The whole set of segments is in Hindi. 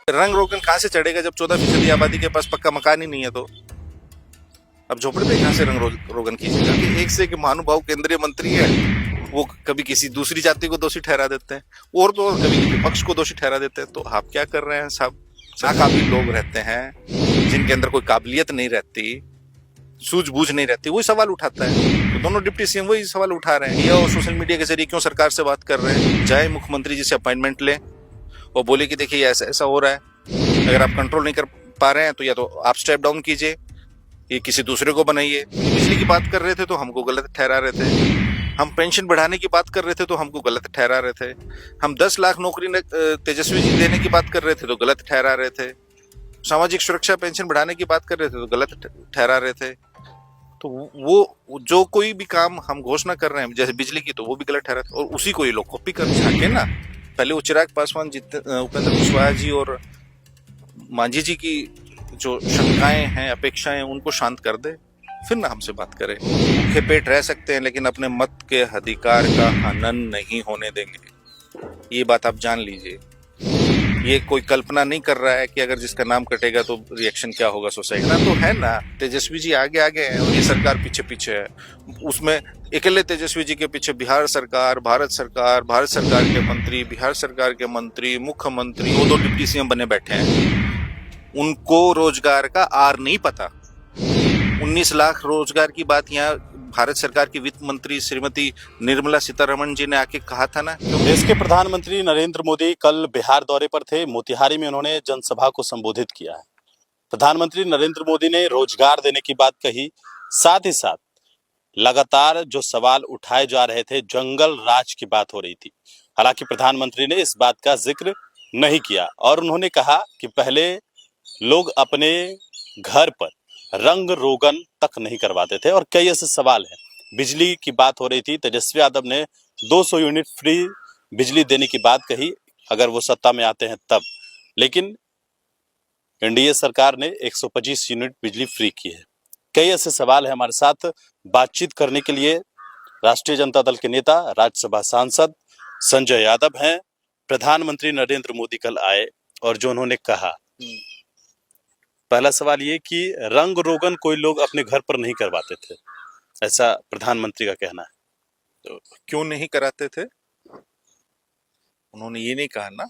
रंग रोगन कहाँ से चढ़ेगा जब 14% आबादी के पास पक्का मकान ही नहीं है? तो अब झोपड़े पे कहाँ से रोगन कीजिएगा? कि एक से एक महानुभाव केंद्रीय मंत्री है, वो कभी किसी दूसरी जाति को दोषी ठहरा देते हैं और तो और कभी विपक्ष को दोषी ठहरा देते हैं। तो आप क्या कर रहे हैं साहब? नाकाबिल लोग रहते हैं जिनके अंदर कोई काबिलियत नहीं रहती, सूझबूझ नहीं रहती, वही सवाल उठाता है। तो दोनों डिप्टी सीएम वही सवाल उठा रहे हैं। ये और सोशल मीडिया के जरिए क्यों सरकार से बात कर रहे हैं? जाए मुख्यमंत्री जी से अपॉइंटमेंट लें और बोले कि देखिए ऐसा ऐसा हो रहा है, अगर आप कंट्रोल नहीं कर पा रहे हैं तो या तो आप स्टेप डाउन कीजिए, ये किसी दूसरे को बनाइए। बिजली की बात कर रहे थे तो हमको गलत ठहरा रहे थे, हम पेंशन बढ़ाने की बात कर रहे थे तो हमको गलत ठहरा रहे थे, हम 10 लाख नौकरी तेजस्वी जी देने की बात कर रहे थे तो गलत ठहरा रहे थे, सामाजिक सुरक्षा पेंशन बढ़ाने की बात कर रहे थे तो गलत ठहरा रहे थे। तो वो जो कोई भी काम हम घोषणा कर रहे हैं जैसे बिजली की, तो वो भी गलत ठहरा था। और उसी को ये लोग कॉपी कर झाके ना। पहले वो चिराग पासवान, उपेंद्र कुशवाहा जी और मांझी जी की जो शंकाएं हैं, अपेक्षाएं हैं, उनको शांत कर दे, फिर ना हमसे बात करें। भूखे पेट रह सकते हैं लेकिन अपने मत के अधिकार का हनन नहीं होने देंगे, ये बात आप जान लीजिए। ये कोई कल्पना नहीं कर रहा है कि अगर जिसका नाम कटेगा तो रिएक्शन क्या होगा सोसाइटी ना। तो है ना, तेजस्वी जी आगे आगे हैं और ये सरकार पीछे पीछे है। उसमें अकेले तेजस्वी जी के पीछे बिहार सरकार, भारत सरकार के मंत्री, बिहार सरकार के मंत्री, मुख्यमंत्री, दो डिप्टी सीएम बने बैठे हैं। उनको रोजगार का आर नहीं पता। 19 लाख रोजगार की बात यहाँ भारत सरकार की वित्त मंत्री श्रीमती निर्मला सीतारमण जी ने आके कहा था ना। देश के प्रधानमंत्री नरेंद्र मोदी कल बिहार दौरे पर थे। मोतिहारी में उन्होंने जनसभा को संबोधित किया है। प्रधानमंत्री नरेंद्र मोदी ने रोजगार देने की बात कही, साथ ही साथ लगातार जो सवाल उठाए जा रहे थे, जंगल राज की बात हो रही थी। हालांकि प्रधानमंत्री ने इस बात का जिक्र नहीं किया और उन्होंने कहा कि पहले लोग अपने घर पर रंग रोगन तक नहीं करवाते थे और कई ऐसे सवाल हैं। बिजली की बात हो रही थी, तेजस्वी यादव ने 200 यूनिट फ्री बिजली देने की बात कही अगर वो सत्ता में आते हैं तब, लेकिन एनडीए सरकार ने 125 यूनिट बिजली फ्री की है। कई ऐसे सवाल हैं। हमारे साथ बातचीत करने के लिए राष्ट्रीय जनता दल के नेता, राज्यसभा सांसद संजय यादव हैं। प्रधानमंत्री नरेंद्र मोदी कल आए और जो उन्होंने कहा, पहला सवाल ये कि रंग रोगन कोई लोग अपने घर पर नहीं करवाते थे, ऐसा प्रधानमंत्री का कहना है। तो क्यों नहीं कराते थे? उन्होंने ये नहीं कहा ना।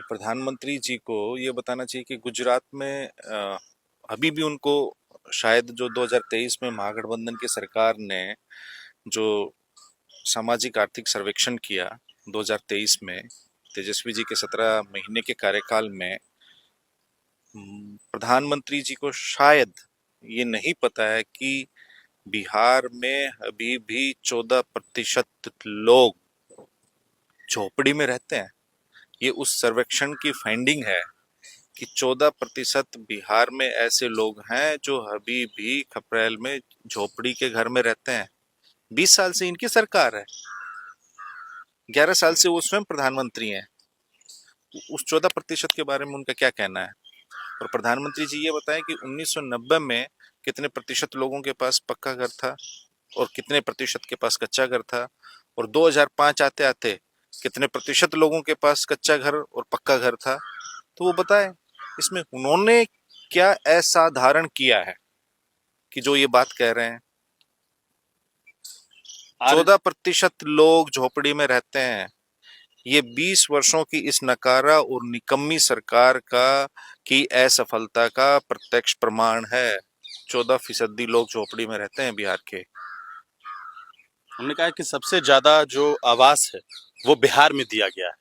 प्रधानमंत्री जी को ये बताना चाहिए कि गुजरात में अभी भी उनको शायद जो 2023 में महागठबंधन की सरकार ने जो सामाजिक आर्थिक सर्वेक्षण किया 2023 में, तेजस्वी जी के 17 महीने के कार्यकाल में, प्रधानमंत्री जी को शायद ये नहीं पता है कि बिहार में अभी भी 14% लोग झोपड़ी में रहते हैं। ये उस सर्वेक्षण की फाइंडिंग है कि 14% बिहार में ऐसे लोग हैं जो अभी भी खपरेल में झोपड़ी के घर में रहते हैं। 20 साल से इनकी सरकार है, 11 साल से वो स्वयं प्रधानमंत्री हैं। उस 14% के बारे में उनका क्या कहना है? और प्रधानमंत्री जी ये बताएं कि 1990 में कितने प्रतिशत लोगों के पास पक्का घर था और कितने प्रतिशत के पास कच्चा घर था, और 2005 आते आते कितने प्रतिशत लोगों के पास कच्चा घर और पक्का घर था, तो वो बताएं। इसमें उन्होंने क्या असाधारण किया है कि जो ये बात कह रहे हैं? 14% लोग झोपड़ी में रहते हैं। ये 20 वर्षों की इस नकारा और निकम्मी सरकार की असफलता का प्रत्यक्ष प्रमाण है। 14% लोग झोपड़ी में रहते हैं बिहार के। हमने कहा कि सबसे ज्यादा जो आवास है वो बिहार में दिया गया है।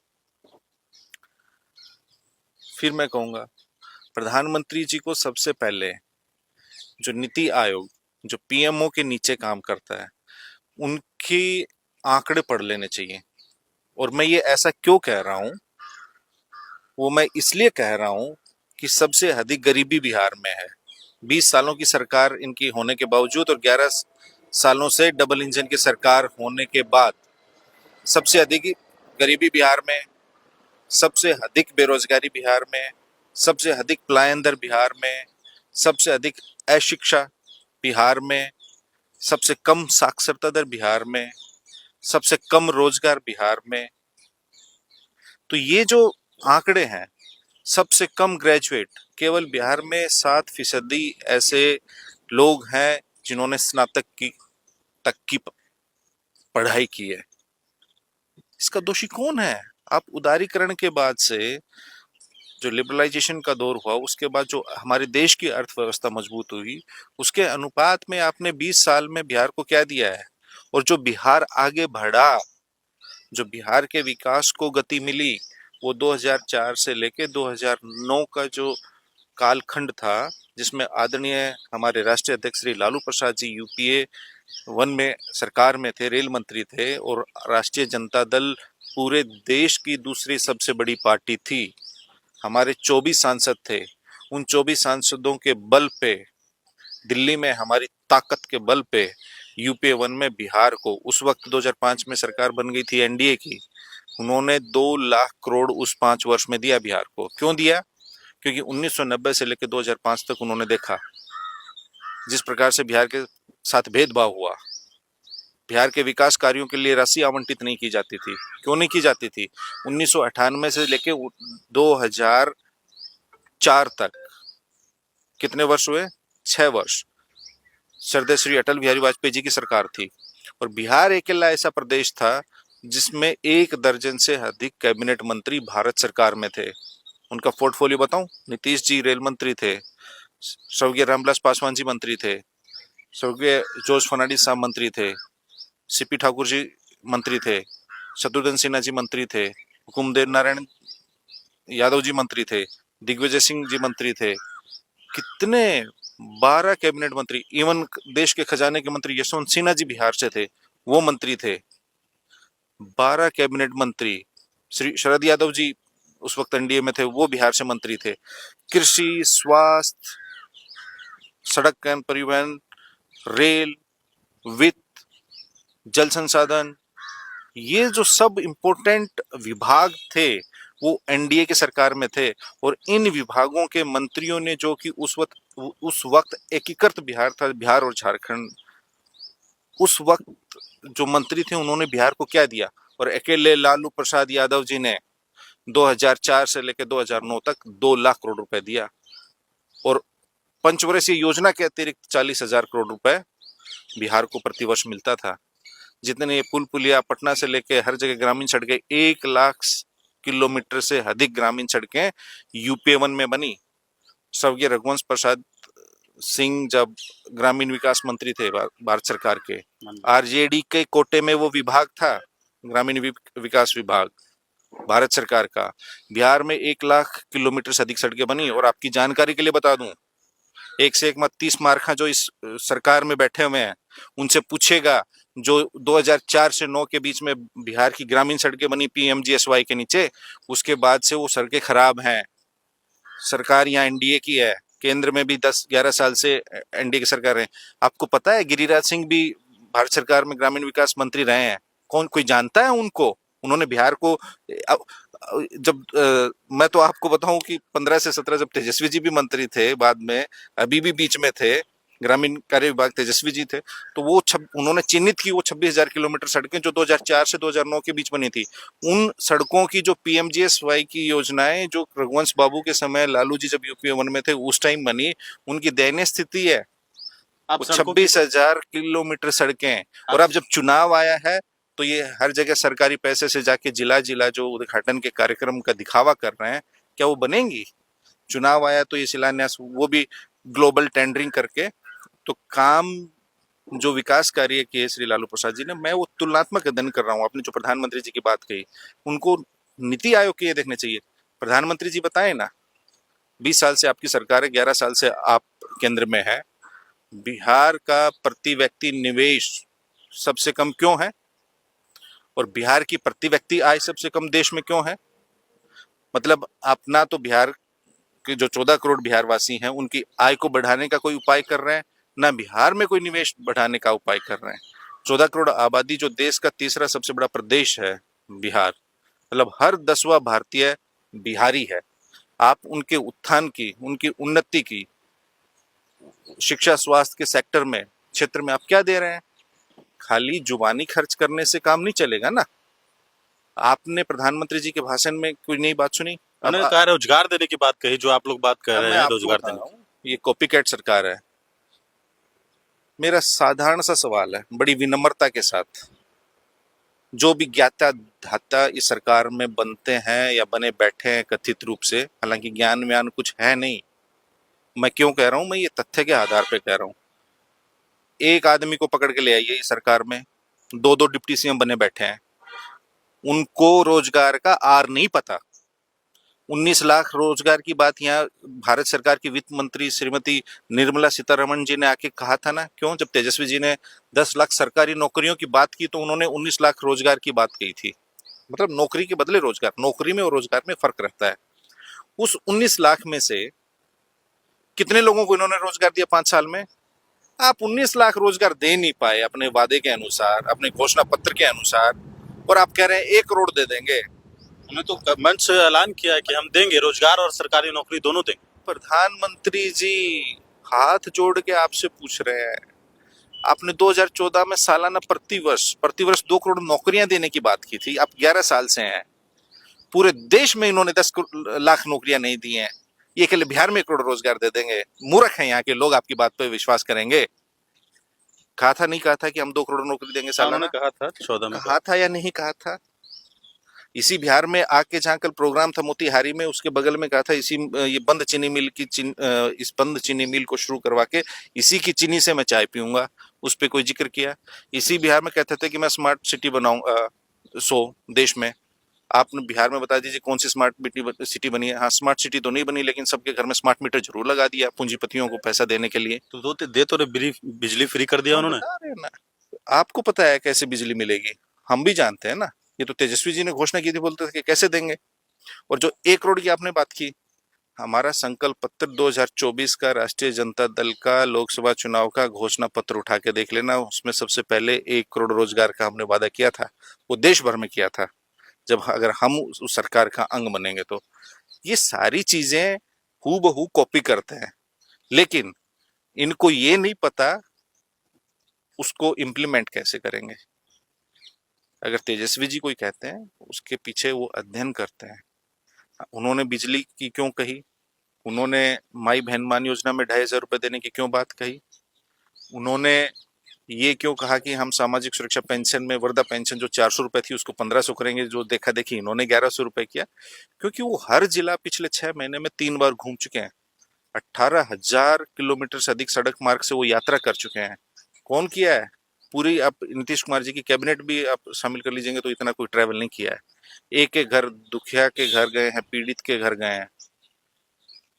फिर मैं कहूंगा, प्रधानमंत्री जी को सबसे पहले जो नीति आयोग, जो पीएमओ के नीचे काम करता है, उनकी आंकड़े पढ़ लेने चाहिए। और मैं ये ऐसा क्यों कह रहा हूं, वो मैं इसलिए कह रहा हूं कि सबसे अधिक गरीबी बिहार में है। 20 सालों की सरकार इनकी होने के बावजूद और 11 सालों से डबल इंजन की सरकार होने के बाद सबसे अधिक गरीबी बिहार में, सबसे अधिक बेरोजगारी बिहार में, सबसे अधिक पलायन दर बिहार में, सबसे अधिक अशिक्षा बिहार में, सबसे कम साक्षरता दर बिहार में, सबसे कम रोजगार बिहार में। तो ये जो आंकड़े हैं, सबसे कम ग्रेजुएट केवल बिहार में 7% ऐसे लोग हैं जिन्होंने स्नातक की तक की पढ़ाई की है। इसका दोषी कौन है? आप उदारीकरण के बाद से जो लिबरलाइजेशन का दौर हुआ, उसके बाद जो हमारे देश की अर्थव्यवस्था मजबूत हुई, उसके अनुपात में आपने 20 साल में बिहार को क्या दिया है? और जो बिहार आगे बढ़ा, जो बिहार के विकास को गति मिली, वो 2004 से लेके 2009 का जो कालखंड था, जिसमें आदरणीय हमारे राष्ट्रीय अध्यक्ष श्री लालू प्रसाद जी यूपीए 1 में सरकार में थे, रेल मंत्री थे, और राष्ट्रीय जनता दल पूरे देश की दूसरी सबसे बड़ी पार्टी थी। हमारे 24 सांसद थे। उन 24 सांसदों के बल पे, दिल्ली में हमारी ताकत के बल पे, यूपीए 1 में बिहार को, उस वक्त 2005 में सरकार बन गई थी एनडीए की, उन्होंने 2 लाख करोड़ उस 5 वर्ष में दिया बिहार को। क्यों दिया? क्योंकि 1990 से लेकर 2005 तक उन्होंने देखा जिस प्रकार से बिहार के साथ भेदभाव हुआ, बिहार के विकास कार्यों के लिए राशि आवंटित नहीं की जाती थी। क्यों नहीं की जाती थी? 1998 से लेकर 2004 तक कितने वर्ष हुए? 6 वर्ष श्रद्धेय श्री अटल बिहारी वाजपेयी जी की सरकार थी, और बिहार अकेला ऐसा प्रदेश था जिसमें 1 दर्जन से अधिक कैबिनेट मंत्री भारत सरकार में थे। उनका पोर्टफोलियो बताऊं? नीतीश जी रेल मंत्री थे, स्वर्गीय रामविलास पासवान जी मंत्री थे, स्वर्गीय जॉर्ज फर्नांडिस साहब मंत्री थे, सीपी ठाकुर जी मंत्री थे, शत्रुघ्न सिन्हा जी मंत्री थे, हुकुमदेव नारायण यादव जी मंत्री थे, दिग्विजय सिंह जी मंत्री थे। कितने 12 कैबिनेट मंत्री, इवन देश के खजाने के मंत्री यशवंत सिन्हा जी बिहार से थे, वो मंत्री थे। 12 कैबिनेट मंत्री, श्री शरद यादव जी उस वक्त एनडीए में थे, वो बिहार से मंत्री थे। कृषि, स्वास्थ्य, सड़क एवं परिवहन, रेल, वित्त, जल संसाधन, ये जो सब इम्पोर्टेंट विभाग थे वो एनडीए के सरकार में थे। और इन विभागों के मंत्रियों ने, जो कि उस वक्त एकीकृत बिहार था, बिहार और झारखंड, उस वक्त जो मंत्री थे उन्होंने बिहार को क्या दिया? और अकेले लालू प्रसाद यादव जी ने 2004 से लेकर 2009 तक 2 लाख करोड़ रुपए दिया, और पंचवर्षीय योजना के अतिरिक्त 40,000 करोड़ रुपए बिहार को प्रतिवर्ष मिलता था। जितने ये पुल पुलिया, पटना से लेके हर जगह ग्रामीण सड़कें, 1 लाख किलोमीटर से अधिक ग्रामीण सड़कें यूपीए 1 में बनी। स्वर्गीय रघुवंश प्रसाद सिंह जब ग्रामीण विकास मंत्री थे भारत सरकार के, आरजेडी के कोटे में वो विभाग था, ग्रामीण विकास विभाग भारत सरकार का। बिहार में 1 लाख किलोमीटर से अधिक सड़कें बनी। और आपकी जानकारी के लिए बता दूं, एक से एक मत 30 मार्खा जो इस सरकार में बैठे हुए हैं, उनसे पूछेगा जो 2004 से 9 के बीच में बिहार की ग्रामीण सड़कें बनी पीएमजीएसवाई के नीचे, उसके बाद से वो सड़कें खराब हैं। सरकार यहाँ एनडीए की है, केंद्र में भी 10-11 साल से एनडीए की सरकार है। आपको पता है गिरिराज सिंह भी भारत सरकार में ग्रामीण विकास मंत्री रहे हैं? कोई जानता है उनको? उन्होंने बिहार को जब मैं तो आपको बताऊं कि 15 से 17 जब तेजस्वी जी भी मंत्री थे, बाद में अभी भी बीच में थे, ग्रामीण कार्य विभाग तेजस्वी जी थे, तो वो उन्होंने चिन्हित की वो 26,000 किलोमीटर सड़कें जो 2004 से 2009 के बीच बनी थी। उन सड़कों की जो पीएमजीएसवाई की योजनाएं जो रघुवंश बाबू के समय, लालू जी जब यूपीए 1 में थे उस टाइम बनी, उनकी दयनीय स्थिति है। 26,000 किलोमीटर सड़कें। और अब जब चुनाव आया है तो ये हर जगह सरकारी पैसे से जाके जिला जिला जो उद्घाटन के कार्यक्रम का दिखावा कर रहे हैं, क्या वो बनेंगी? चुनाव आया तो ये शिलान्यास, वो भी ग्लोबल टेंडरिंग करके। तो काम जो विकास कार्य किए श्री लालू प्रसाद जी ने, मैं वो तुलनात्मक अध्ययन कर रहा हूँ। आपने जो प्रधानमंत्री जी की बात कही, उनको नीति आयोग के ये देखने चाहिए। प्रधानमंत्री जी बताए ना, 20 साल से आपकी सरकार है, 11 साल से आप केंद्र में है, बिहार का प्रति व्यक्ति निवेश सबसे कम क्यों है? और बिहार की प्रति व्यक्ति आय सबसे कम देश में क्यों है? मतलब अपना तो बिहार के जो 14 करोड़ बिहार वासी हैं उनकी आय को बढ़ाने का कोई उपाय कर रहे हैं, ना बिहार में कोई निवेश बढ़ाने का उपाय कर रहे हैं। 14 करोड़ आबादी, जो देश का तीसरा सबसे बड़ा प्रदेश है बिहार, मतलब हर 10वां भारतीय बिहारी है। आप उनके उत्थान की, उनकी उन्नति की, शिक्षा स्वास्थ्य के सेक्टर में, क्षेत्र में आप क्या दे रहे हैं? खाली जुबानी खर्च करने से काम नहीं चलेगा ना। आपने प्रधानमंत्री जी के भाषण में कोई नई बात सुनी? उन्होंने कहा रोजगार देने की बात कही, जो आप लोग बात कर अब रहे मैं हैं आपको रोजगार बता देने रहा की। हूँ, ये कॉपी कैट सरकार है। मेरा साधारण सा सवाल है, बड़ी विनम्रता के साथ, जो भी ज्ञाता धाता इस सरकार में बनते हैं या बने बैठे हैं कथित रूप से, हालांकि ज्ञान व्यान कुछ है नहीं, मैं क्यों कह रहा हूं, मैं ये तथ्य के आधार पे कह रहा हूं। एक आदमी को पकड़ के ले आइए इस सरकार में, दो दो डिप्टी सीएम बने बैठे हैं, उनको रोजगार का आर नहीं पता। 19 लाख रोजगार की बात यहाँ भारत सरकार की वित्त मंत्री श्रीमती निर्मला सीतारमण जी ने आके कहा था ना, क्यों? जब तेजस्वी जी ने 10 लाख सरकारी नौकरियों की बात की तो उन्होंने 19 लाख रोजगार की बात कही थी। मतलब नौकरी के बदले रोजगार, नौकरी में और रोजगार में फर्क रहता है। उस 19 लाख में से कितने लोगों को इन्होंने रोजगार दिया 5 साल में? आप 19 लाख रोजगार दे नहीं पाए अपने वादे के अनुसार, अपने घोषणा पत्र के अनुसार, और आप कह रहे हैं 1 करोड़ दे देंगे। उन्होंने तो मंच से ऐलान किया है कि हम देंगे, रोजगार और सरकारी नौकरी दोनों देंगे। प्रधानमंत्री जी हाथ जोड़ के आपसे पूछ रहे हैं, आपने 2014 में सालाना प्रतिवर्ष 2 करोड़ नौकरियां देने की बात की थी। आप 11 साल से हैं, पूरे देश में इन्होंने 10 लाख नौकरियां नहीं दी हैं। ये अकेले बिहार में 1 करोड़ रोजगार दे देंगे? मूर्ख हैं यहाँ के लोग, आपकी बात पे विश्वास करेंगे? कहा था नहीं कहा था कि हम 2 करोड़ नौकरी देंगे उन्होंने सालाना? कहा था 14 में कहा था या नहीं कहा था? इसी बिहार में आके जहाँ कल प्रोग्राम था मोतिहारी में, उसके बगल में कहा था इसी ये बंद चीनी मिल की इस बंद चीनी मिल को शुरू करवा के इसी की चीनी से मैं चाय पीऊंगा, उस पर कोई जिक्र किया? इसी बिहार में कहते थे कि मैं स्मार्ट सिटी बनाऊंगा देश में। आपने बिहार में बता दीजिए कौन सी स्मार्ट सिटी बनी है? हाँ, स्मार्ट सिटी तो नहीं बनी, लेकिन सबके घर में स्मार्ट मीटर जरूर लगा दिया पूंजीपतियों को पैसा देने के लिए। तो दे तो रहे, बिजली फ्री कर दिया उन्होंने। बता रहे हैं ना, आपको पता है कैसे बिजली मिलेगी, हम भी जानते हैं ना। ये तो तेजस्वी जी ने घोषणा की थी, बोलते थे कि कैसे देंगे। और जो 1 करोड़ की आपने बात की, हमारा संकल्प पत्र 2024 का राष्ट्रीय जनता दल का लोकसभा चुनाव का घोषणा पत्र उठा के देख लेना, उसमें सबसे पहले 1 करोड़ रोजगार का हमने वादा किया था। वो देश भर में किया था, जब अगर हम उस सरकार का अंग बनेंगे तो। ये सारी चीजें हूबहू कॉपी करते हैं, लेकिन इनको ये नहीं पता उसको इम्प्लीमेंट कैसे करेंगे। अगर तेजस्वी जी कोई कहते हैं, उसके पीछे वो अध्ययन करते हैं। उन्होंने बिजली की क्यों कही? उन्होंने माई बहन मान योजना में 2,500 रुपए देने की क्यों बात कही? उन्होंने ये क्यों कहा कि हम सामाजिक सुरक्षा पेंशन में वृद्धा पेंशन जो 400 रुपए थी उसको 1,500 करेंगे? जो देखा देखी इन्होंने 1,100 रुपए किया। क्योंकि वो हर जिला पिछले 6 महीने में 3 बार घूम चुके हैं। 18,000 किलोमीटर से अधिक सड़क मार्ग से वो यात्रा कर चुके हैं। कौन किया है? पूरी आप नीतीश कुमार जी की कैबिनेट भी आप शामिल कर लीजिएंगे तो इतना कोई ट्रैवल नहीं किया है। एक एक घर, दुखिया के घर गए हैं, पीड़ित के घर गए हैं।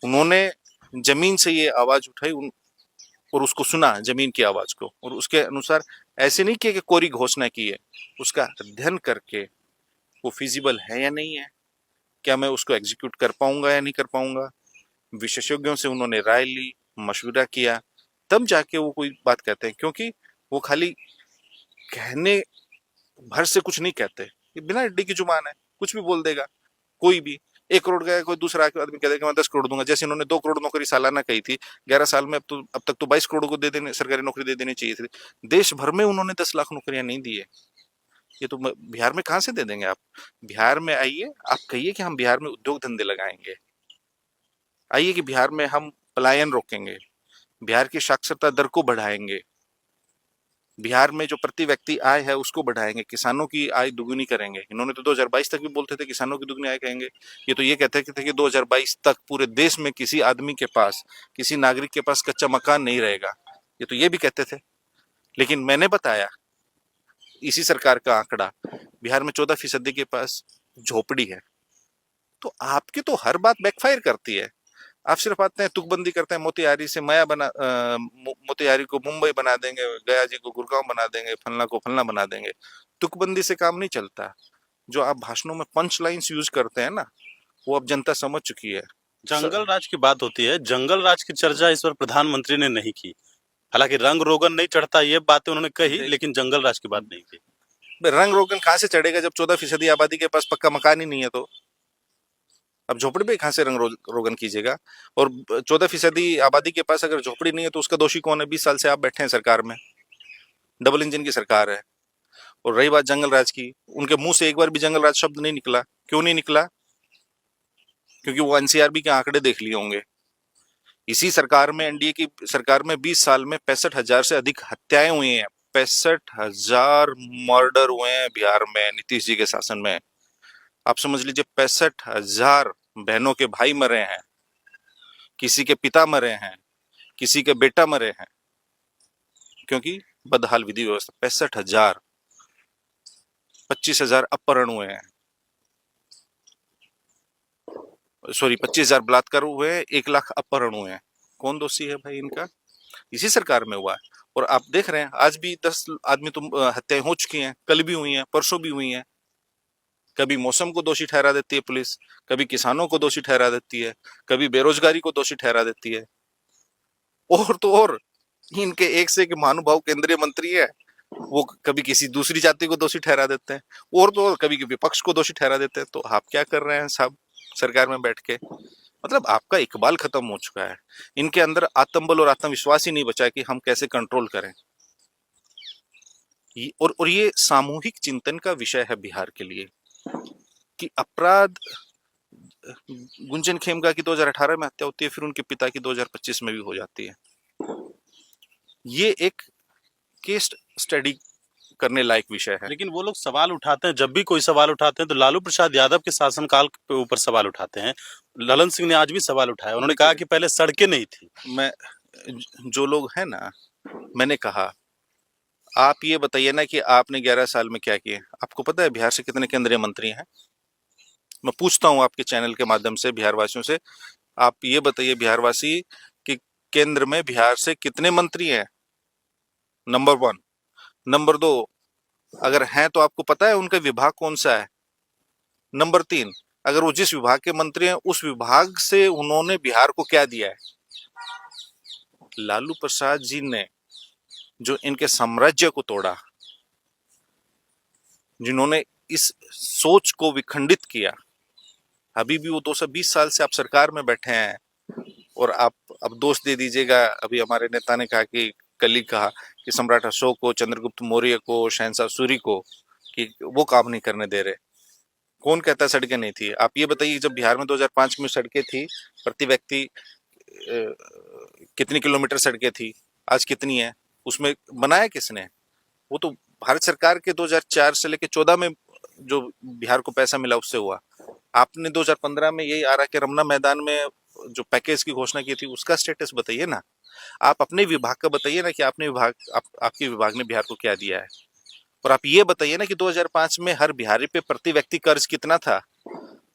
उन्होंने जमीन से ये आवाज उठाई और उसको सुना, जमीन की आवाज को, और उसके अनुसार ऐसे नहीं किया कि कोरी घोषणा की है, उसका अध्ययन करके वो फिजिबल है या नहीं है, क्या मैं उसको एग्जीक्यूट कर पाऊंगा या नहीं कर पाऊंगा। विशेषज्ञों से उन्होंने राय ली, मशवरा किया, तब जाके वो कोई बात कहते हैं। क्योंकि वो खाली कहने भर से कुछ नहीं कहते, ये बिना अड्डी की जुबान है, कुछ भी बोल देगा कोई भी। 1 करोड़ का कोई दूसरा आदमी कह देगा मैं 10 करोड़ दूंगा, जैसे इन्होंने 2 करोड़ नौकरी सालाना कही थी 11 साल में। अब तक तो 22 करोड़ को दे देने, सरकारी नौकरी दे देनी चाहिए थी। देश भर में उन्होंने 10 लाख नौकरियां नहीं दी है। ये तो बिहार में कहां से दे देंगे आप? बिहार में आइए, आप कहिए कि हम बिहार में उद्योग धंधे लगाएंगे, आइए कि बिहार में हम पलायन रोकेंगे, बिहार की साक्षरता दर को बढ़ाएंगे, बिहार में जो प्रति व्यक्ति आय है उसको बढ़ाएंगे, किसानों की आय दुगुनी करेंगे। इन्होंने तो 2022 तक भी बोलते थे किसानों की दुगुनी आय करेंगे। ये तो ये कहते थे कि 2022 तक पूरे देश में किसी आदमी के पास, किसी नागरिक के पास कच्चा मकान नहीं रहेगा, ये तो ये भी कहते थे। लेकिन मैंने बताया इसी सरकार का आंकड़ा, बिहार में 14% के पास झोपड़ी है। तो आपकी तो हर बात बैकफायर करती है। आप सिर्फ आते हैं, तुकबंदी करते हैं, मोतिहारी से माया मोतिहारी को मुंबई बना देंगे, गया जी को गुड़गांव बना देंगे, फलना को फलना बना देंगे। तुकबंदी से काम नहीं चलता। जो आप भाषणों में पंच लाइन्स यूज करते हैं ना, वो अब जनता समझ चुकी है। जंगल राज की बात होती है, जंगल राज की चर्चा इस बार प्रधानमंत्री ने नहीं की। हालांकि रंग रोगन नहीं चढ़ता, ये बातें उन्होंने कही, लेकिन जंगल राज की बात नहीं की। रंग रोगन कहां से चढ़ेगा जब 14% आबादी के पास पक्का मकान ही नहीं है? तो अब झोपड़ी पे कहां से रंग रोगन कीजिएगा? और 14% आबादी के पास अगर झोपड़ी नहीं है तो उसका दोषी कौन है? 20 साल से आप बैठे हैं सरकार में, डबल इंजन की सरकार है। और रही बात जंगल राज की, उनके मुंह से एक बार भी जंगल राज शब्द नहीं निकला। क्यों नहीं निकला? क्योंकि वो एनसीआरबी के आंकड़े देख लिए होंगे। इसी सरकार में, एनडीए की सरकार में 20 साल में 65,000 से अधिक हत्याएं हुई हैं। 65,000 मर्डर हुए हैं बिहार में नीतीश जी के शासन में। आप समझ लीजिए 65,000 बहनों के भाई मरे हैं, किसी के पिता मरे हैं, किसी के बेटा मरे हैं, क्योंकि बदहाल विधि व्यवस्था। 65,000, 25,000 अपहरण हुए हैं, सॉरी 25,000 बलात्कार हुए हैं, 1 लाख अपहरण हुए हैं। कौन दोषी है भाई इनका? इसी सरकार में हुआ है। और आप देख रहे हैं आज भी 10 आदमी हत्याएं हो चुकी हैं, कल भी हुई हैं, परसों भी हुई हैं। कभी मौसम को दोषी ठहरा देती है पुलिस, कभी किसानों को दोषी ठहरा देती है, कभी बेरोजगारी को दोषी ठहरा देती है। और तो और इनके एक से एक महानुभाव केंद्रीय मंत्री है, वो कभी किसी दूसरी जाति को दोषी ठहरा देते हैं, और तो और कभी विपक्ष को दोषी ठहरा देते हैं। तो आप क्या कर रहे हैं साहब सरकार में बैठ के? मतलब आपका इकबाल खत्म हो चुका है। इनके अंदर आत्मबल और आत्मविश्वास ही नहीं बचा है कि हम कैसे कंट्रोल करें। और ये सामूहिक चिंतन का विषय है बिहार के लिए कि अपराध, गुंजन खेमका की 2018 में हत्या होती है, फिर उनके पिता की 2025 में भी हो जाती है। ये एक केस स्टडी करने लायक विषय है। लेकिन वो लोग सवाल उठाते हैं, जब भी कोई सवाल उठाते हैं तो लालू प्रसाद यादव के शासनकाल के ऊपर सवाल उठाते हैं। ललन सिंह ने आज भी सवाल उठाया, उन्होंने कहा कि पहले सड़कें नहीं थी। मैं, जो लोग हैं ना, मैंने कहा आप ये बताइए ना कि आपने 11 साल में क्या किए। आपको पता है बिहार से कितने केंद्रीय मंत्री हैं? मैं पूछता हूं आपके चैनल के माध्यम से बिहार वासियों से, आप ये बताइए बिहारवासी कि केंद्र में बिहार से कितने मंत्री हैं? नंबर 1। नंबर 2, अगर हैं तो आपको पता है उनका विभाग कौन सा है? नंबर 3, अगर वो जिस विभाग के मंत्री हैं उस विभाग से उन्होंने बिहार को क्या दिया है? लालू प्रसाद जी ने जो इनके साम्राज्य को तोड़ा, जिन्होंने इस सोच को विखंडित किया, अभी भी वो 220 साल से आप सरकार में बैठे हैं। और आप अब दोष दे दीजिएगा, अभी हमारे नेता ने कहा कि कल ही कहा कि सम्राट अशोक को, चंद्रगुप्त मौर्य को, शहंशाह सूरी को कि वो काम नहीं करने दे रहे। कौन कहता है सड़कें नहीं थी? आप ये बताइए जब बिहार में 2005 में सड़कें थी, प्रति व्यक्ति कितनी किलोमीटर सड़कें थी, आज कितनी है? उसमें बनाया किसने? वो तो भारत सरकार के 2004 से लेकर 14 में जो बिहार को पैसा मिला उससे हुआ। आपने 2015 में यही आ रहा कि रमना मैदान में जो पैकेज की घोषणा की थी उसका स्टेटस बताइए ना। आप अपने विभाग का बताइए ना कि आपने आपके विभाग ने बिहार को क्या दिया है। और आप ये बताइए ना कि 2005 में हर बिहारी पे प्रति व्यक्ति कर्ज कितना था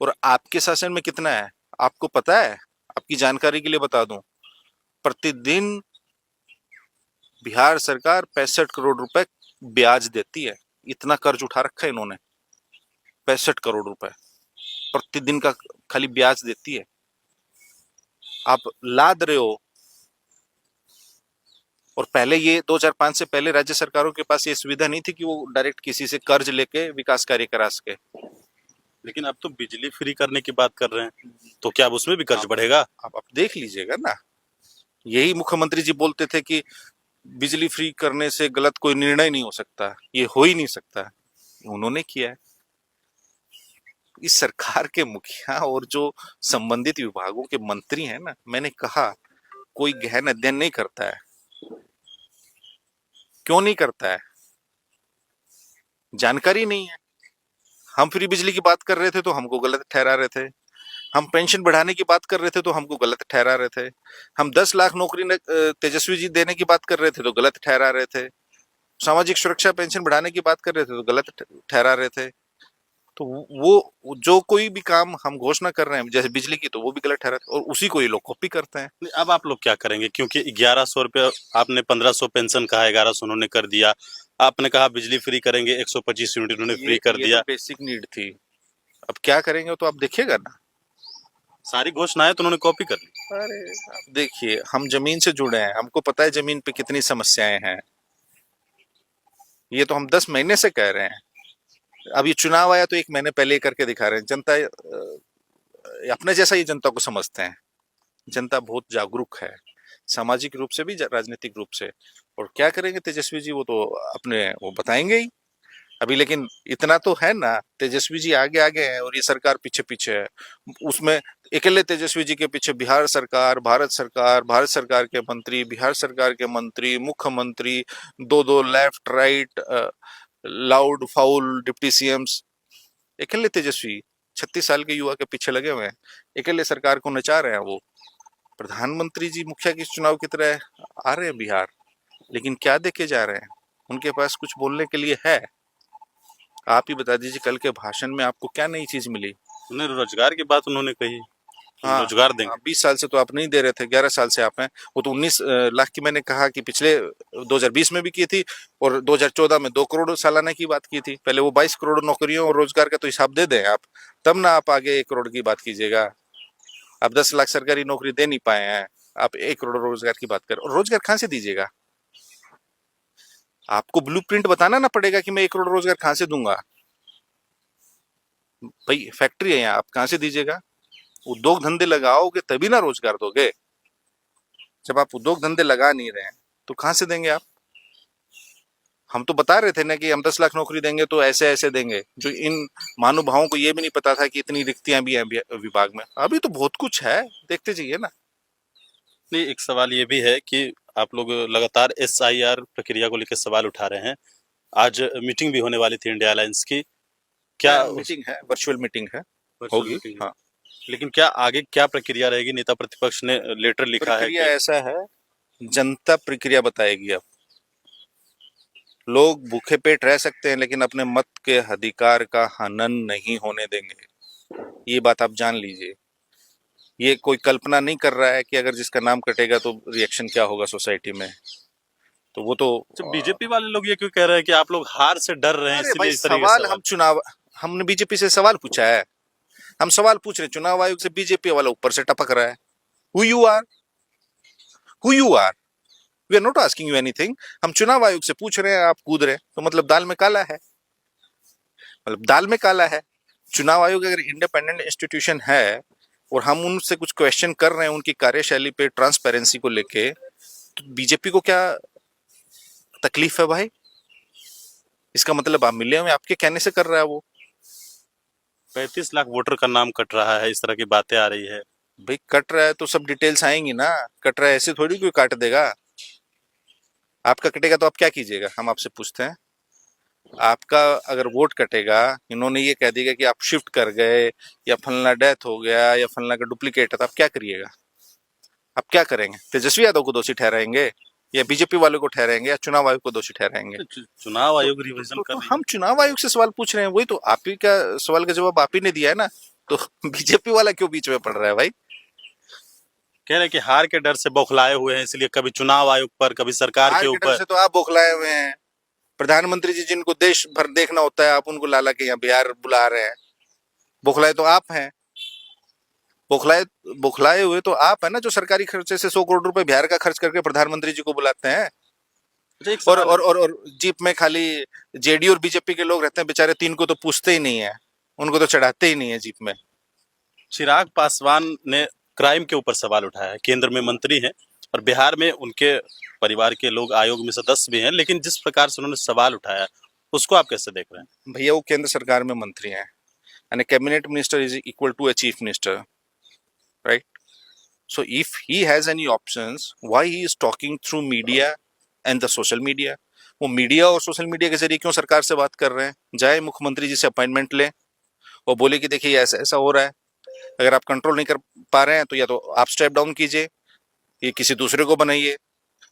और आपके शासन में कितना है? आपको पता है? आपकी जानकारी के लिए बता दूं, प्रतिदिन बिहार सरकार 65 करोड़ रुपए ब्याज देती है। इतना कर्ज उठा रखा है इन्होंने, 65 करोड़ रुपए प्रतिदिन का खाली ब्याज देती है। आप लाद रहे हो। और पहले ये 2005 से पहले राज्य सरकारों के पास ये सुविधा नहीं थी कि वो डायरेक्ट किसी से कर्ज लेके विकास कार्य करा सके। लेकिन अब तो बिजली फ्री करने की बात कर रहे हैं, तो क्या अब उसमें भी कर्ज बढ़ेगा? आप देख लीजिएगा ना, यही मुख्यमंत्री जी बोलते थे कि बिजली फ्री करने से गलत कोई निर्णय नहीं हो सकता, ये हो ही नहीं सकता। उन्होंने किया है। इस सरकार के मुखिया और जो संबंधित विभागों के मंत्री हैं ना, मैंने कहा कोई गहन अध्ययन नहीं करता है। क्यों नहीं करता है? जानकारी नहीं है। हम फ्री बिजली की बात कर रहे थे तो हमको गलत ठहरा रहे थे। हम पेंशन बढ़ाने की बात कर रहे थे तो हमको गलत ठहरा रहे थे। हम 10 लाख नौकरी तेजस्वी जी देने की बात कर रहे थे तो गलत ठहरा रहे थे। सामाजिक सुरक्षा पेंशन बढ़ाने की बात कर रहे थे तो गलत ठहरा रहे थे। तो वो जो कोई भी काम हम घोषणा कर रहे हैं जैसे बिजली की, तो वो भी गलत ठहरा और उसी को ये लोग कॉपी करते हैं। अब आप लोग क्या करेंगे? क्योंकि 1100 रुपये आपने 1500 पेंशन कहा, 1100 उन्होंने कर दिया। आपने कहा बिजली फ्री करेंगे, 125 यूनिट उन्होंने फ्री कर दिया। तो बेसिक नीड थी। अब क्या करेंगे तो आप देखिएगा ना। सारी घोषणाएं तो उन्होंने कॉपी कर ली। अरे आप देखिए, हम जमीन से जुड़े हैं, हमको पता है जमीन पे कितनी समस्याएं हैं। ये तो हम 10 महीने से कह रहे हैं। अब ये चुनाव आया तो 1 महीने पहले करके दिखा रहे हैं। जनता अपने जैसा ही जनता को समझते हैं। जनता बहुत जागरूक है, सामाजिक रूप से भी, राजनीतिक रूप से। और क्या करेंगे तेजस्वी जी, वो तो अपने वो बताएंगे ही। अभी लेकिन इतना तो है ना, तेजस्वी जी आगे आगे हैं और ये सरकार पीछे पीछे है। उसमें अकेले तेजस्वी जी के पीछे बिहार सरकार, भारत सरकार के मंत्री, बिहार सरकार के मंत्री, मुख्यमंत्री, दो दो left right loud foul deputy CM's, अकेले तेजस्वी 36 साल के युवा के पीछे लगे हुए हैं, अकेले सरकार को नचा रहे हैं वो। प्रधानमंत्री जी मुखिया के चुनाव की तरह आ रहे हैं बिहार, लेकिन क्या देके जा रहे हैं? उनके पास कुछ बोलने के लिए है? आप ही बता दीजिए, कल के भाषण में आपको क्या नई चीज मिली? उन्हें रोजगार की बात उन्होंने कही कि हाँ, रोजगार देंगे। 20 साल से तो आप नहीं दे रहे थे, 11 साल से आप हैं। वो तो 19 लाख की मैंने कहा कि पिछले 2020 में भी की थी और 2014 में 2 करोड़ सालाना की बात की थी। पहले वो 22 करोड़ नौकरियों और रोजगार का तो हिसाब दे दें आप, तब ना आप आगे 1 करोड़ की बात कीजिएगा। आप 10 लाख सरकारी नौकरी दे नहीं पाए हैं, आप 1 करोड़ रोजगार की बात करें। और रोजगार कहाँ से दीजिएगा? आपको ब्लूप्रिंट बताना ना पड़ेगा कि मैं 1 करोड़ रोजगार कहाँ से दूंगा। भाई फैक्ट्री है यहाँ, आप कहाँ से दीजिएगा? उद्योग धंधे लगाओगे तभी ना रोजगार दोगे। जब आप उद्योग धंधे लगा नहीं रहे हैं तो कहाँ से देंगे आप? हम तो बता रहे थे ना कि हम 10 लाख नौकरी देंगे तो ऐसे ऐसे देंगे, जो इन महानुभावों को ये भी नहीं पता था कि इतनी रिक्तियां भी हैं विभाग में। अभी तो बहुत कुछ है, देखते जाइए ना। नहीं, एक सवाल ये भी है कि आप लोग लगातार एसआईआर प्रक्रिया को लेकर सवाल उठा रहे हैं। आज मीटिंग भी होने वाली थी इंडिया अलायंस की, क्या मीटिंग है, वर्चुअल मीटिंग है, वर्चुअल होगी। मीटिंग है? हाँ, लेकिन क्या आगे क्या प्रक्रिया रहेगी? नेता प्रतिपक्ष ने लेटर लिखा है प्रक्रिया कि ऐसा है, जनता प्रक्रिया बताएगी। अब लोग भूखे पेट रह सकते हैं लेकिन अपने मत के अधिकार का हनन नहीं होने देंगे, ये बात आप जान लीजिए। ये कोई कल्पना नहीं कर रहा है कि अगर जिसका नाम कटेगा तो रिएक्शन क्या होगा सोसाइटी में। तो वो तो जब बीजेपी वाले लोग ये क्यों कह रहे हैं कि आप लोग हार से डर रहे हैं, अरे भाई इसलिए इस तरह के सवाल, सवाल? हमने बीजेपी से सवाल पूछा है। हम सवाल पूछ रहे हैं चुनाव आयोग से, बीजेपी वाला ऊपर से टपक रहा है। Who you are, who you are, we are not asking you anything. हम चुनाव आयोग से पूछ रहे हैं, आप कूद रहे हैं, तो मतलब दाल में काला है, मतलब दाल में काला है। चुनाव आयोग अगर इंडिपेंडेंट इंस्टीट्यूशन है और हम उनसे कुछ क्वेश्चन कर रहे हैं उनकी कार्यशैली पे, ट्रांसपेरेंसी को लेके, तो बीजेपी को क्या तकलीफ है भाई? इसका मतलब आप मिले हुए आपके कहने से कर रहा है वो। 35 लाख वोटर का नाम कट रहा है, इस तरह की बातें आ रही है। भाई कट रहा है तो सब डिटेल्स आएंगी ना, कट रहा है ऐसे थोड़ी कोई काट देगा। आपका कटेगा तो आप क्या कीजिएगा, हम आपसे पूछते हैं। आपका अगर वोट कटेगा, इन्होंने ये कह दिया कि आप शिफ्ट कर गए या फलना डेथ हो गया या फलना का डुप्लीकेट है, तो आप क्या करिएगा? आप क्या करेंगे? तेजस्वी यादव को दोषी ठहराएंगे या बीजेपी वालों को ठहराएंगे या चुनाव आयोग को दोषी ठहराएंगे? तो चुनाव तो, आयोग रिवीजन कर रही है। हम चुनाव आयोग से सवाल पूछ रहे हैं, वही तो आप ही का सवाल का जवाब आप ही ने दिया है ना। तो बीजेपी वाला क्यों बीच में पड़ रहा है भाई? कह रहे हैं कि हार के डर से बौखलाए हुए हैं, इसलिए कभी चुनाव आयोग पर, कभी सरकार हार के के डर ऊपर। से तो आप बौखलाए हुए हैं। प्रधानमंत्री जी जिनको देश भर देखना होता है, आप उनको लाला के यहाँ बिहार बुला रहे हैं। बौखलाए तो आप हैं, बौखलाए बौखलाए हुए तो आप है ना, जो सरकारी खर्चे से 100 करोड़ रुपए बिहार का खर्च करके प्रधानमंत्री जी को बुलाते हैं। अच्छा, एक और सवाल और और, और जीप में खाली जेडी और बीजेपी के लोग रहते हैं, बेचारे तीन को तो पूछते ही नहीं है, उनको तो चढ़ाते ही नहीं है जीप में। चिराग पासवान ने क्राइम के ऊपर सवाल उठाया है। केंद्र में मंत्री हैं और बिहार में उनके परिवार के लोग आयोग में सदस्य भी हैं, लेकिन जिस प्रकार से उन्होंने सवाल उठाया उसको आप कैसे देख रहे हैं? भैया वो केंद्र सरकार में मंत्री हैं, and cabinet minister is equal to a chief minister, right? So if he has any options, why he is talking through media and the social media? वो मीडिया और सोशल मीडिया के जरिए क्यों सरकार से बात कर रहे हैं? जाए मुख्यमंत्री जी से अपॉइंटमेंट लें और बोले कि देखिए ऐसा ऐसा हो रहा है, अगर आप कंट्रोल नहीं कर पा रहे हैं तो या तो आप स्टेप डाउन कीजिए, ये किसी दूसरे को बनाइए,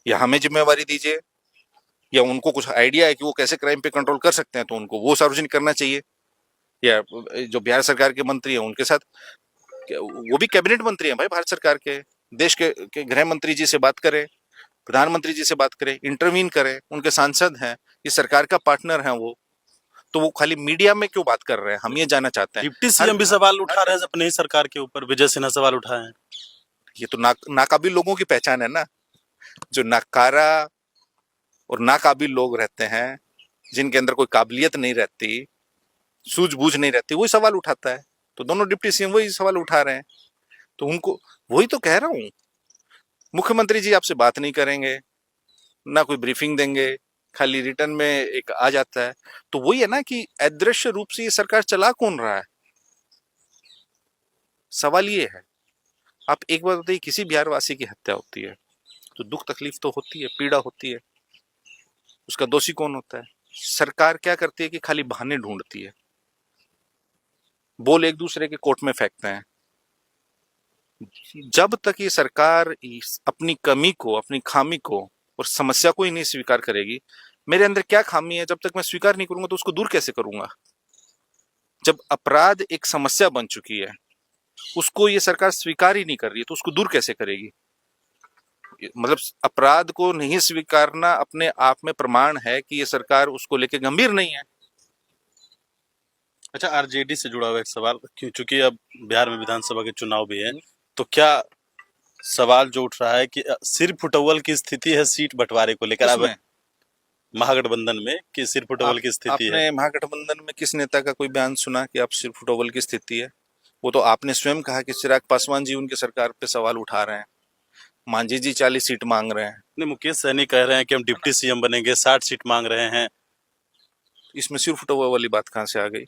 या हमें जिम्मेवारी दीजिए, या उनको कुछ आइडिया है कि वो कैसे क्राइम पे कंट्रोल कर सकते हैं तो उनको वो सार्वजनिक करना चाहिए। या जो बिहार सरकार के मंत्री हैं उनके साथ, वो भी कैबिनेट मंत्री हैं भाई भारत सरकार के, देश के गृह मंत्री जी से बात करें, प्रधानमंत्री जी से बात करें, इंटरवीन करें, उनके सांसद हैं, ये सरकार का पार्टनर हैं वो। तो वो खाली मीडिया में क्यों बात कर रहे हैं, हम ये जानना चाहते हैं। डिप्टी सीएम भी सवाल उठा रहे हैं अपने ही सरकार के ऊपर। विजय सिन्हा सवाल उठाए हैं। ये तो नाकाबिल लोगों की पहचान है ना, जो नाकारा और नाकाबिल लोग रहते हैं, जिनके अंदर कोई काबिलियत नहीं रहती, सूझबूझ नहीं रहती, वही सवाल उठाता है। तो दोनों डिप्टी सीएम वही सवाल उठा रहे हैं, तो उनको वही तो कह रहा हूं। मुख्यमंत्री जी आपसे बात नहीं करेंगे, ना कोई ब्रीफिंग देंगे, खाली रिटर्न में एक आ जाता है। तो वही है ना कि अदृश्य रूप से ये सरकार चला कौन रहा है, सवाल ये है। आप एक बात बताइए, किसी बिहारवासी की हत्या होती है तो दुख तकलीफ तो होती है, पीड़ा होती है, उसका दोषी कौन होता है? सरकार क्या करती है कि खाली बहाने ढूंढती है, बोल एक दूसरे के कोर्ट में फेंकते हैं। जब तक ये सरकार अपनी कमी को, अपनी खामी को और समस्या को ही नहीं स्वीकार करेगी, मेरे अंदर क्या खामी है जब तक मैं स्वीकार नहीं करूंगा तो उसको दूर कैसे करूंगा? जब अपराध एक समस्या बन चुकी है, उसको ये सरकार स्वीकार ही नहीं कर रही है तो उसको दूर कैसे करेगी? मतलब अपराध को नहीं स्वीकारना अपने आप में प्रमाण है कि ये सरकार उसको लेके गंभीर नहीं है। अच्छा, आरजेडी से जुड़ा हुआ एक सवाल, क्यों चूंकि अब बिहार में विधानसभा के चुनाव भी है, तो क्या सवाल जो उठ रहा है कि सिर फुटवल की स्थिति है सीट बंटवारे को लेकर अब उसमें महागठबंधन में, कि सिर फुटवल की स्थिति है? आपने महागठबंधन में किस नेता का कोई बयान सुना कि आप सिर्फ फुटबॉल की स्थिति है? वो तो आपने स्वयं कहा कि चिराग पासवान जी उनके सरकार पे सवाल उठा रहे हैं, मांझी जी 40 सीट मांग रहे हैं। नहीं, मुकेश सहनी कह रहे हैं कि हम डिप्टी सीएम बनेंगे, 60 सीट मांग रहे हैं। इसमें सिर्फ फुटबॉल वाली बात कहाँ से आ गई?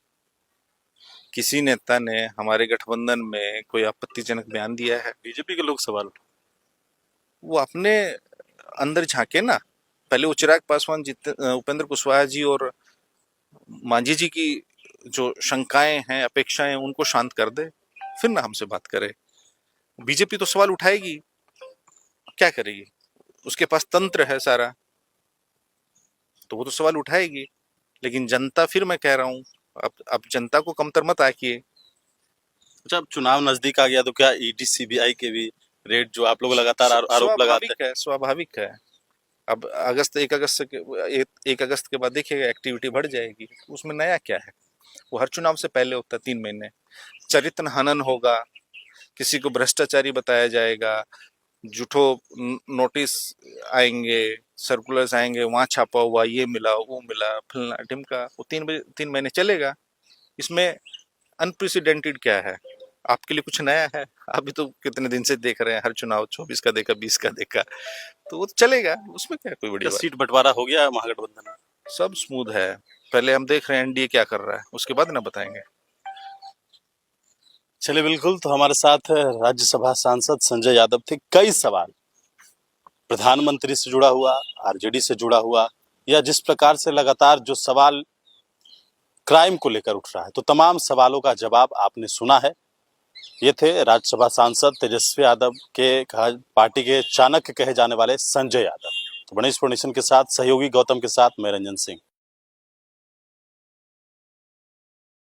किसी नेता ने हमारे गठबंधन में कोई आपत्तिजनक बयान दिया है? बीजेपी के लोग सवाल उठा, वो अपने अंदर झांके ना। पहले वो चिराग पासवान उपेंद्र कुशवाहा जी और मांझी जी की जो शंकाएं हैं, अपेक्षाएं हैं, उनको शांत कर दे, फिर ना हमसे बात करे। बीजेपी तो सवाल उठाएगी, क्या करेगी? उसके पास तंत्र है सारा, तो वो तो सवाल उठाएगी। लेकिन जनता, फिर मैं कह रहा हूं, अब जनता को कमतर मत आकिए। अच्छा, अब चुनाव नजदीक आ गया तो क्या ईडी सीबीआई के भी रेड जो आप लोग लगातार आरोप लगाते हैं? स्वाभाविक है। अब अगस्त 1 अगस्त के 1 अगस्त के बाद देखिएगा एक्टिविटी बढ़ जाएगी। उसमें नया क्या है? वो हर चुनाव से पहले होता है, 3 महीने। चरित्र हनन होगा, किसी को भ्रष्टाचारी बताया जाएगा, झूठो नोटिस आएंगे, सर्कुलर्स आएंगे, वहां छापा हुआ, ये मिला, वो मिला, फलना ढिमका। वो 3 महीने चलेगा। इसमें अनप्रेसिडेंटेड क्या है? आपके लिए कुछ नया है? अभी तो कितने दिन से देख रहे हैं, हर चुनाव 24 का देखा, 20 का देखा, तो वो तो चलेगा। उसमें क्या कोई बड़ी क्या बात? सीट बंटवारा हो गया महागठबंधन में? सब स्मूथ है। पहले हम देख रहे हैं एनडीए क्या कर रहा है, उसके बाद ना बताएंगे। चलिए, बिल्कुल। तो हमारे साथ राज्यसभा सांसद संजय यादव थे। कई सवाल प्रधानमंत्री से जुड़ा हुआ, आरजेडी से जुड़ा हुआ, या जिस प्रकार से लगातार जो सवाल क्राइम को लेकर उठ रहा है, तो तमाम सवालों का जवाब आपने सुना है। ये थे राज्यसभा सांसद तेजस्वी यादव के पार्टी के चाणक्य कहे जाने वाले संजय यादव। तो बनेश प्रोडक्शन के साथ सहयोगी गौतम के साथ मैं रंजन सिंह।